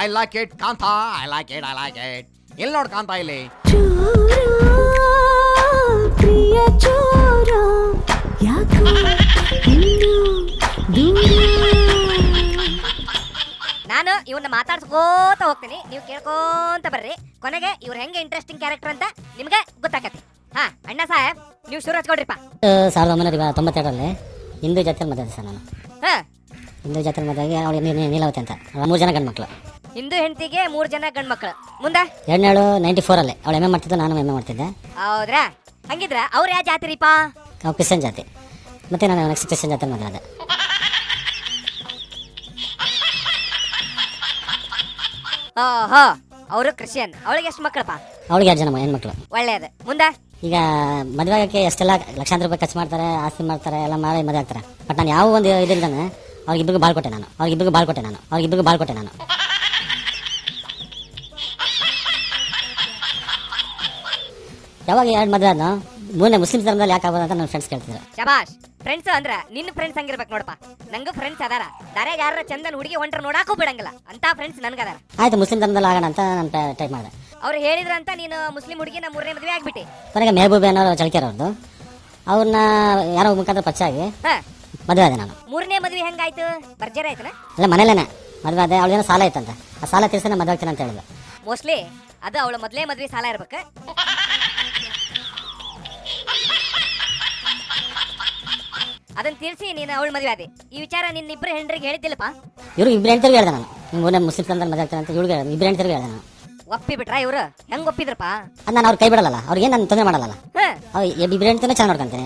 I like it ಕಾಂತ, I like it, I like it. ಎಲ್ಲಿ ನೋಡ್ ಕಾಂತ ಇಲ್ಲಿ? ಪ್ರಿಯ ಚೋರ ಯಾಕೋ ಇನ್ನೂ ದೂರ. ನಾನು ಇವನ್ನ ಮಾತಾಡ್ಸ್ಕೋತ ಹೋಗ್ತೀನಿ, ನೀವು ಕೇಳ್ಕೊಂತ ಬರ್ರಿ. ಕೊನೆಗೆ ಇವ್ರು ಹೆಂಗೆ ಇಂಟ್ರೆಸ್ಟಿಂಗ್ ಕ್ಯಾರೆಕ್ಟರ್ ಅಂತ ನಿಮ್ಗೆ ಗೊತ್ತಾಗತ್ತೆ. ಹಾ ಅಣ್ಣ ಸಾಹೇಬ್, ನೀವು ಶುರು ಹಚ್ಕೊಡ್ರಿಪ್ಪ. 1992ರಲ್ಲಿ ಹಿಂದೂ ಜಾತಿಯಲ್ಲಿ ಮದುವೆ ಸರ್ ನಾನು. ಹಾ, ಹಿಂದೂ ಜಾತಿಯಲ್ಲಿ ಮದುವೆಗೆ ಅವಳಿಗೆ ನೀಲಾವತಿ ಅಂತ 3 ಜನ ಗಂಡು ಮಕ್ಕಳು. ಹಿಂದೂ ಹೆಂಡತಿಗೆ 3 ಜನ ಗಂಡು ಮಕ್ಕಳು. ಮುಂದೆ 94ಅಲ್ಲಿ ಅವಳು ಎಮ್ಮೆ ಮಾಡ್ತಿದ್ದು, ನಾನು ಎಮ್ಮೆ ಮಾಡ್ತಿದ್ದೆ. ಹೌದ್ರಾ? ಹಂಗಿದ್ರ ಅವ್ರು ಯಾವ ಜಾತಿ ರೀಪಾ? ನಾವು ಕ್ರಿಶ್ಚಿಯನ್ ಜಾತಿ. ಮತ್ತೆ ನಾನು ನೆಕ್ಸ್ಟ್ ಕ್ರಿಶ್ಚಿಯನ್ ಜಾತಿಯಲ್ಲಿ ಮದುವೆ ಆದೆ. ಓಹೋ, ಅವರು ಕ್ರಿಶ್ಚಿಯನ್. ಅವಳಿಗೆ ಎಷ್ಟು ಮಕ್ಕಳಪ್ಪ? ಅವಳಿಗೆ 2 ಜನ ಹೆಣ್ಮಕ್ಳು. ಒಳ್ಳೇದು. ಮುಂದೆ ಈಗ ಮದುವೆ ಆಗಕ್ಕೆ ಎಷ್ಟೆಲ್ಲ ಲಕ್ಷಾಂತರ ರೂಪಾಯಿ ಖರ್ಚು ಮಾಡ್ತಾರೆ, ಆಸ್ತಿ ಮಾಡ್ತಾರೆ, ಎಲ್ಲ ಮಾಡಿ ಮದುವೆ ಆಗ್ತಾರೆ. ಬಟ್ ನಾನು ಯಾವ ಒಂದು ಇದರಿಂದಾನೆ ಅವ್ರಿಗಿಬ್ರಿಗೂ ಬಾಳ್ ಕೊಟ್ಟೆ ನಾನು. ಯಾವಾಗ 2 ಮದುವೆ ಆದ್ನೋ ಮುಂದೆ ಮುಸ್ಲಿಂ ಧರ್ಮದಲ್ಲಿ ಯಾಕೆ ಆಗೋದು ಅಂತ ನನ್ನ ಫ್ರೆಂಡ್ಸ್ ಕೇಳ್ತಿದ್ರು. ಶಬಾಷ್. ಫ್ರೆಂಡ್ಸ್ ಅಂದ್ರ ನಿನ್ನ ಫ್ರೆಂಡ್ಸ್ ಹಂಗಿರ್ಬೇಕು ನೋಡಪ್ಪ. ನಂಗೂ ಫ್ರೆಂಡ್ಸ್ ಅದಾರ, ದಾರ್ಯಾಗ ಯಾರ ಚಂದನ್ ಹುಡುಗಿ ಹೊಂಟ್ರ ನೋಡಾಕೂ ಬಿಡಂಗಿಲ್ಲ ಅಂತ ಫ್ರೆಂಡ್ಸ್ ನನ್ಗದಾರ. ಆಯ್ತು, ಮುಸ್ಲಿಂ ಧರ್ಮದಲ್ಲಿ ಆಗೋಣ ಅಂತ ನಾನು ಟ್ರೈ ಮಾಡಿದೆ. ಅವ್ರು ಹೇಳಿದ್ರಂತ ನೀನು ಮುಸ್ಲಿಂ ಹುಡುಗಿನ 3ನೇ ಮದುವೆ ಆಗ್ಬಿಟ್ಟಿ. ಕೊನೆಗೆ ಮೆಹಬೂಬಿ ಅನ್ನೋ ಚಳಕೆರೆ ಅವ್ರದ್ದು, ಅವ್ರನ್ನ ಯಾರೋ ಮುಖಾಂತರ ಪರಿಚಯ ಆಗಿ ಮದುವೆ ಆದೆ ನಾನು. 3ನೇ ಮದುವೆ ಹೆಂಗಾಯ್ತು? ಭರ್ಜರಿ ಆಯ್ತನ? ಇಲ್ಲ, ಮನೇಲೇನೆ ಮದುವೆ ಆದೆ. ಅವಳೇನೋ ಸಾಲ ಇತ್ತಂತೆ, ಆ ಸಾಲ ತೀರ್ಸಿ ನಾನು ಮದುವೆ ಆಗ್ತೀನಿ ಅಂತ ಹೇಳಿದ್ರು. ಮೋಸ್ಟ್ಲಿ ಅದು ಅವಳ ಮೊದಲೇ ಮದುವೆ ಸಾಲ ಇರ್ಬೇಕು. ಅದನ್ನ ತೀರ್ಸಿ ನೀನು ಅವಳ ಮದುವೆ ಆದೆ. ಈ ವಿಚಾರ ನಿನ್ನ ಇಬ್ಬರು ಹೆಂಡ್ರಿಗೆ ಹೇಳಿದ್ದಿಲ್ಲಪ್ಪ? ಇವ್ರು 2 ಹೆಣ್ತಿರ್ಗೆ ಹೇಳ್ದೆ ನಾನು, ನಿಮ್ಮ ಮುಸ್ಲಿಂ ಧರ್ಮದಲ್ಲಿ ಮದುವೆ ಆಗ್ತೀನಿ ಅಂತ. ಇವ್ರಿಗೆ 2 ಹೆಣ್ತಿರ್ಗೆ ಹೇಳ್ದೆ ನಾನು. ಒಪ್ಪಿ ಬಿಟ್ರಾ ಇವ್ರು? ಹೆಂಗ್ ಒಪ್ಪಿದ್ರಪ್ಪ? ಅದು ನಾನು ಅವ್ರು ಕೈ ಬಿಡಲ್ಲ, ಅವ್ರಿಗೆ ನಾನು ತೊಂದರೆ ಮಾಡಲ್ಲ. ಅವ್ರು 2 ಹೆಣ್ತಿನ ಚೆನ್ನಾಗಿ ನೋಡ್ಕೊಂತೀನಿ,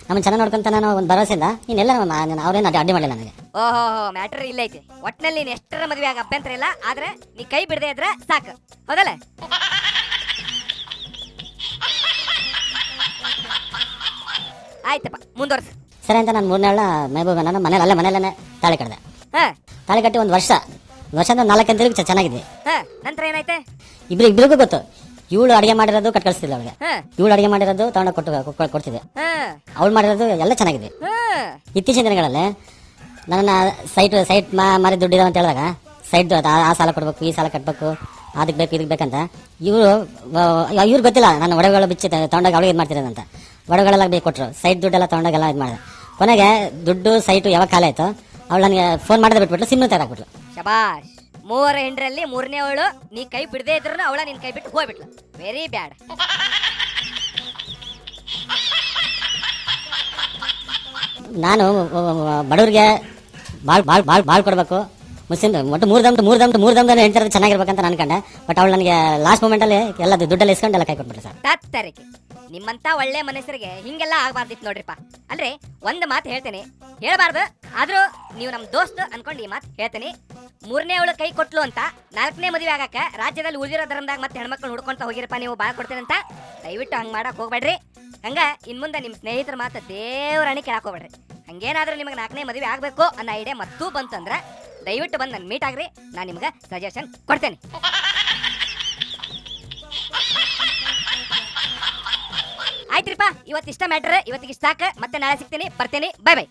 ನಮ್ಮನ್ನು ಚೆನ್ನಾಗಿ ನೋಡ್ಕೊಂತ ನಾನು ಒಂದು ಭರವಸೆಯಿಂದ ಇನ್ನೆಲ್ಲ ಅವ್ರೇನು ಅಡ್ಡಿ ಮಾಡಲಿಲ್ಲ ನನಗೆ. ಓಹೋ, ಮ್ಯಾಟರ್ ಇಲ್ಲ ಐತಿ. ಒಟ್ಟಿನಲ್ಲಿ ನೀನು ಎಷ್ಟರ ಮದುವೆ ಆಗ ಅಭ್ಯಂತರ ಇಲ್ಲ, ಆದ್ರೆ ನೀ ಕೈ ಬಿಡದೆ ಇದ್ರೆ ಸಾಕು. ಹೌದಲ್ಲ? ಆಯ್ತಪ್ಪ, ಮುಂದುವರ್ಸು. ಸರಿ ಅಂತ ನಾನು 3ನೇ ಮೆಹಬೂಬ ನಾನು ಮನೇಲೆ ತಾಳಿ ಕಟ್ಟಿದೆ. ತಾಳಿ ಕಟ್ಟಿ ಒಂದು ವರ್ಷ ಅಂದ್ರೆ 4 ತಿಂಗಳಿಗೆ ಚೆನ್ನಾಗಿದೆ. ನಂತರ ಏನಾಯ್ತೆ? ಇಬ್ಬರಿಗೂ ಗೊತ್ತು, ಇವಳು ಅಡಿಗೆ ಮಾಡಿರೋದು ಕಟ್ ಕಳಿಸ್ತಿಲ್ಲ ಅವಳಿಗೆ. ಇವಳು ಅಡಿಗೆ ಮಾಡಿರೋದು ತಗೊಂಡ ಕೊಡ್ತಿದ್ದೆ. ಅವಳು ಮಾಡಿರೋದು ಎಲ್ಲ ಚೆನ್ನಾಗಿದೆ. ಇತ್ತೀಚಿನ ದಿನಗಳಲ್ಲಿ ನನ್ನ ಸೈಟ್ ಮಾರಿ ದುಡ್ಡಿದ ಅಂತ ಹೇಳಿದಾಗ ಸೈಟ್ ಆ ಸಾಲ ಕೊಡ್ಬೇಕು, ಈ ಸಾಲ ಕಟ್ಬೇಕು, ಅದಕ್ಕೆ ಬೇಕು ಇದಕ್ಕೆ ಬೇಕಂತ ಇವ್ರು ಗೊತ್ತಿಲ್ಲ. ನಾನು ಒಡವೆಗಳು ಬಿಚ್ಚಿ ತಗೊಂಡಾಗ ಅವಳಿಗೆ ಇದು ಮಾಡ್ತಿರೋದಂತ. ಒಡವೆಗಳೆಲ್ಲ ಬೇಕು ಕೊಟ್ಟರು, ಸೈಟ್ ದುಡ್ಡೆಲ್ಲ ತಗೊಂಡಾಗೆಲ್ಲ ಇದು ಮಾಡಿದೆ. ಕೊನೆಗೆ ದುಡ್ಡು ಸೈಟು ಯಾವಾಗ ಖಾಲಿ ಆಯ್ತು, ಅವಳು ನನಗೆ ಫೋನ್ ಮಾಡಿದ್ರೆ ಬಿಟ್ಬಿಟ್ಲು, ಸಿಮ್ ತೆಗೆದಾಕ್ಬಿಟ್ಲು. ಶಬಾಷ್. 3 ಹೆಂಡ್ರಲ್ಲಿ 3ನೇ ಅವಳು ನೀ ಕೈ ಬಿಡದೇ ಇದ್ರು ಅವಳ ನಿನ್ ಕೈ ಬಿಟ್ಟು ಹೋಗ್ಬಿಟ್ಲು. Very bad. ನಾನು ಬಡವ್ರಿಗೆ ಬಾಳ್ ಕೊಡ್ಬೇಕು, ಮುಸ್ಲಿಂ ಒಟ್ಟು ಮೂರ್ ದಮ್ದನ ಹೇಳ್ತಾರೆ ಚೆನ್ನಾಗಿರ್ಬೇಕಂತ ಅನ್ಕೊಂಡೆ. ಬಟ್ ಅವಳು ನನಗೆ ಲಾಸ್ಟ್ ಮೂಮೆಂಟಲ್ಲಿ ಎಲ್ಲ ದುಡ್ಡಲ್ಲಿ ಇಸ್ಕೊಂಡು ಎಲ್ಲ ಕೈ ಕೊಟ್ಬಿಟ್ರೆ ಸರ್. ತತ್ತರಿಕೆ. ನಿಮ್ಮಂತ ಒಳ್ಳೆ ಮನುಷ್ಯರಿಗೆ ಹಿಂಗೆಲ್ಲ ಆಗ್ಬಾರ್ದಿತ್ತು ನೋಡ್ರಿಪ್ಪ. ಅಂದ್ರೆ ಒಂದು ಮಾತು ಹೇಳ್ತೇನೆ, ಹೇಳ್ಬಾರ್ದು, ಆದ್ರೂ ನೀವು ನಮ್ ದೋಸ್ತ್ ಅನ್ಕೊಂಡು ಈ ಮಾತು ಹೇಳ್ತೇನೆ. 3ನೇ ಅವಳು ಕೈ ಕೊಟ್ಲು ಅಂತ 4ನೇ ಮದುವೆ ಆಗಾಕ ರಾಜ್ಯದಲ್ಲಿ ಉಳಿದಿರೋ ಧರ್ಮದಾಗ ಮತ್ತೆ ಹೆಣ್ಮಕ್ಳು ಹುಡ್ಕೊಂತ ಹೋಗಿರಪ್ಪ, ನೀವು ಬಾಳ್ ಕೊಡ್ತೇನೆ ಅಂತ. ದಯವಿಟ್ಟು ಹಂಗ್ ಮಾಡಕ್ ಹೋಗ್ಬೇಡ್ರಿ. ಹಂಗ ಇನ್ ಮುಂದೆ ನಿಮ್ ಸ್ನೇಹಿತರ ಮಾತು ದೇವ್ರಾಣಿ ಕೇಳಕ್ ಹೋಗ್ಬೇಡ್ರಿ. ಹಂಗೇನಾದ್ರೂ ನಿಮಗೆ 4ನೇ ಮದುವೆ ಆಗ್ಬೇಕು ಅನ್ನೋ ಐಡಿಯಾ ಮತ್ತೂ ಬಂತಂದ್ರ ದಯವಿಟ್ಟು ಬಂದು ನನ್ನ ಮೀಟ್ ಆಗ್ರಿ, ನಾನು ನಿಮ್ಗೆ ಸಜೆಷನ್ ಕೊಡ್ತೇನೆ. ಆಯ್ತ್ರಿಪ್ಪ, ಇವತ್ತಿಷ್ಟ ಮ್ಯಾಟರ್, ಇವತ್ತಿಗೆ ಸಾಕು. ಮತ್ತೆ ನಾಳೆ ಸಿಗ್ತೀನಿ, ಬರ್ತೇನೆ. Bye bye.